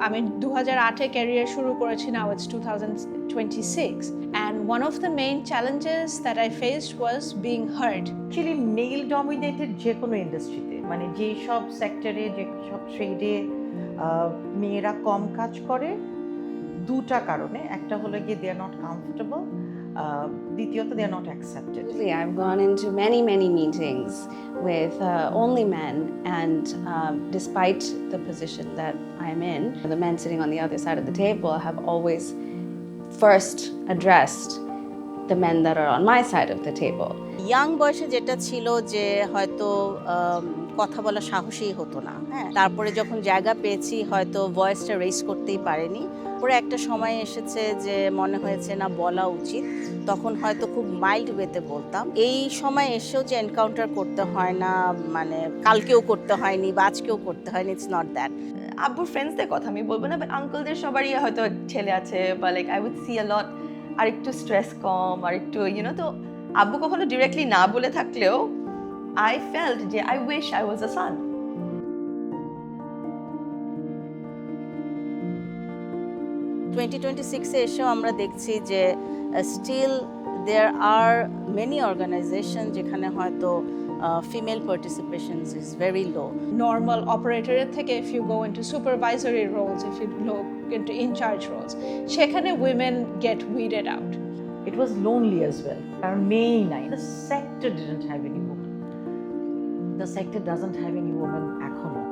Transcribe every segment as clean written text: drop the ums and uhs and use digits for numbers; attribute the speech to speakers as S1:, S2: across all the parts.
S1: আমি 2008-এ ক্যারিয়ার শুরু করেছি, now it's 2026 and one of the main challenges that I faced was being heard.
S2: Actually male dominated যে কোনো ইন্ডাস্ট্রিতে, মানে যেই সব সেক্টরে, যে সব ট্রেডে মেয়েরা কম কাজ করে, দুটা কারণে। একটা হলো গিয়ে দে আর নট কমফোর্টেবল, দ্বিতীয়ত they are not accepted.
S3: I've gone into many meetings with only men, and despite the position that I'm in, the men sitting on the other side of the table have always first addressed the men that are on my side of the table.
S4: Young বয়সে যেটা ছিল যে হয়তো কথা বলা সাহসী হতো না, হ্যাঁ, তারপরে যখন জায়গা পেয়েছি হয়তো ভয়েসটা রেজ করতেই পারেনি। পরে একটা সময় এসেছে যে মনে হয়েছে না বলা উচিত, তখন হয়তো খুব মাইল্ড ওয়েতে বলতাম। এই সময় এসেও যে এনকাউন্টার করতে হয় না, মানে কালকেও করতে হয়নি বা আজকেও করতে হয়নি, ইটস নট দ্যাট।
S5: আব্বুর ফ্রেন্ডসদের কথা আমি বলবো না, বাট আঙ্কেলদের সবারই হয়তো ছেলে আছে, বা like I would see a lot আর একটু স্ট্রেস কম, আর একটু তো আব্বু কখনো ডিরেক্টলি না বলে থাকলেও আই ফেল্ট যে I wish I was a son.
S4: 2026-এ এসেও আমরা দেখছি যে still there are many organisation যেখানে হয়তো female participation is very low.
S1: Normal operator থেকে if you go into supervisory roles, if you look into in charge roles, সেখানে women get weeded out.
S2: It was lonely as well, কারণ মেয়েই নাই। The sector didn't have any women. The sector doesn't have any women এখনো।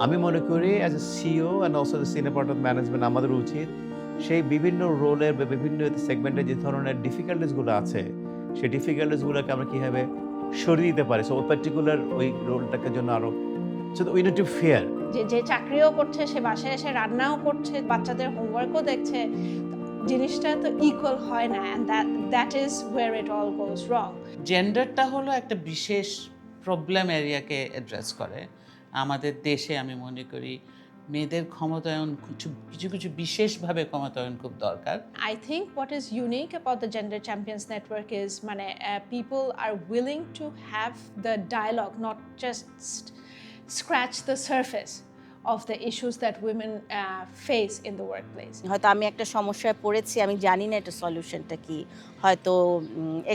S6: আমি মনে করি as a CEO and also the senior part of management আমাদের উচিত সেই বিভিন্ন রোলের বা বিভিন্ন সেগমেন্টে যে ধরনের ডিফিকাল্টিসগুলো আছে সেই ডিফিকাল্টিসগুলোকে আমরা কীভাবে সরিয়ে দিতে পারি, সো ওই পার্টিকুলার ওই রোলটাকে জন্য আরও so we need to fair.
S1: যে চাকরিও করছে, সে বাসায় এসে রান্নাও করছে, বাচ্চাদের হোমওয়ার্কও দেখছে, জিনিসটা তো ইকুয়াল হয় না, and that is where it all goes wrong.
S7: জেন্ডারটা হলো একটা বিশেষ প্রবলেম এরিয়াকে অ্যাড্রেস করে আমাদের দেশে। আমি মনে করি মেয়েদের ক্ষমতায়ন কিছু বিশেষভাবে ক্ষমতায়ন খুব দরকার।
S1: I think what is unique about the Gender Champions Network is people are willing to have the dialogue, not just scratch the surface of the issues that women face in the workplace.
S4: হয়তো আমি একটা সমস্যায় পড়েছি, আমি জানি না এটা সলিউশনটা কি, হয়তো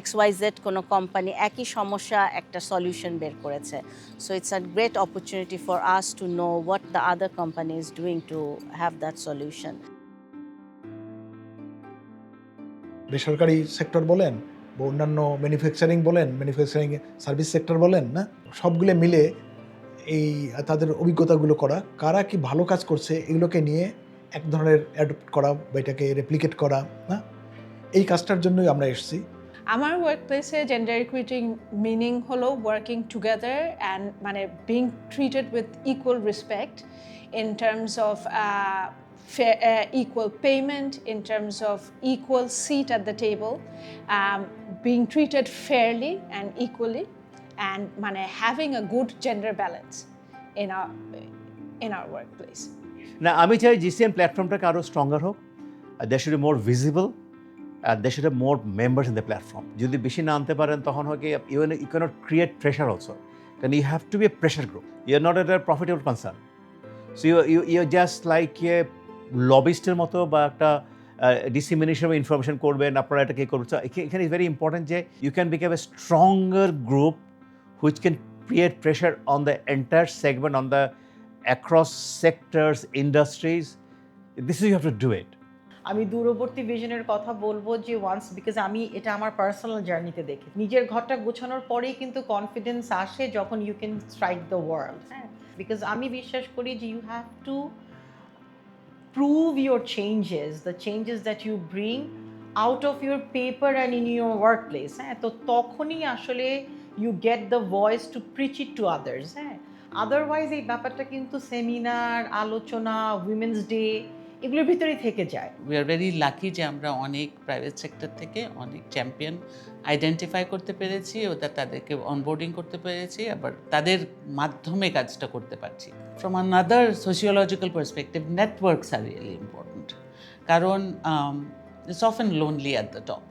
S4: XYZ কোনো কোম্পানি একই সমস্যা একটা সলিউশন বের করেছে। So it's a great opportunity for us to know what the other company is doing to have that solution.
S8: বেসরকারি সেক্টর বলেন বা অন্যান্য ম্যানুফ্যাকচারিং বলেন, ম্যানুফ্যাকচারিং সার্ভিস সেক্টর বলেন, না সবগুলো মিলে এই তাদের অভিজ্ঞতাগুলো করা, কারা কি ভালো কাজ করছে এগুলোকে নিয়ে এক ধরনের অ্যাডপ্ট করা বা এটাকে রেপ্লিকেট করা, না এই কাজটার জন্যই আমরা এসেছি।
S1: আমার ওয়ার্কপ্লেসে জেন্ডার ইকুইটি মিনিং হলো working together and being treated with equal respect in terms of equal payment, in terms of equal seat at the table, being treated fairly and equally, and having a good gender balance in our workplace.
S6: না, আমি চাই GCN প্ল্যাটফর্মটাকে আরও stronger হোক, they should be more visible, they should have more members in the platform. যদি বেশি না আনতে পারেন তখন হয় কি you can't create pressure also, কারণ you have to be a pressure group, you are not at a profitable concern. So you just like a লবিস্টের মতো বা একটা ডিসিমিনেশন অফ ইনফরমেশন করবেন, আপনারা এটা কে করছে। এখানে ইজ ভেরি ইম্পর্টেন্ট যে you can become a stronger group which can create pressure on the entire segment, on the across sectors, industries. This is you have to do it.
S2: আমি দূরবর্তী ভিশনের কথা বলবো যে ওয়ান্স, বিকজ আমি এটা আমার personal জার্নিতে দেখি, নিজের ঘরটা গোছানোর পরেই কিন্তু কনফিডেন্স আসে যখন you can strike the world. হ্যাঁ, বিকজ আমি বিশ্বাস করি যে you have to prove your changes, the changes that you bring out of your paper and in your workplace. হ্যাঁ, তো তখনই আসলে you get the voice to preach it to others. Otherwise এই ব্যাপারটা কিন্তু সেমিনার, আলোচনা, women's day এগুলোর ভিতরেই থেকে যায়।
S7: উই আর ভেরি লাকি যে আমরা অনেক প্রাইভেট সেক্টর থেকে অনেক চ্যাম্পিয়ন আইডেন্টিফাই করতে পেরেছি, ওটা তাদেরকে অনবোর্ডিং করতে পেরেছি, আবার তাদের মাধ্যমে কাজটা করতে পারছি। From another sociological perspective, networks are really important, কারণ it's often lonely at the top.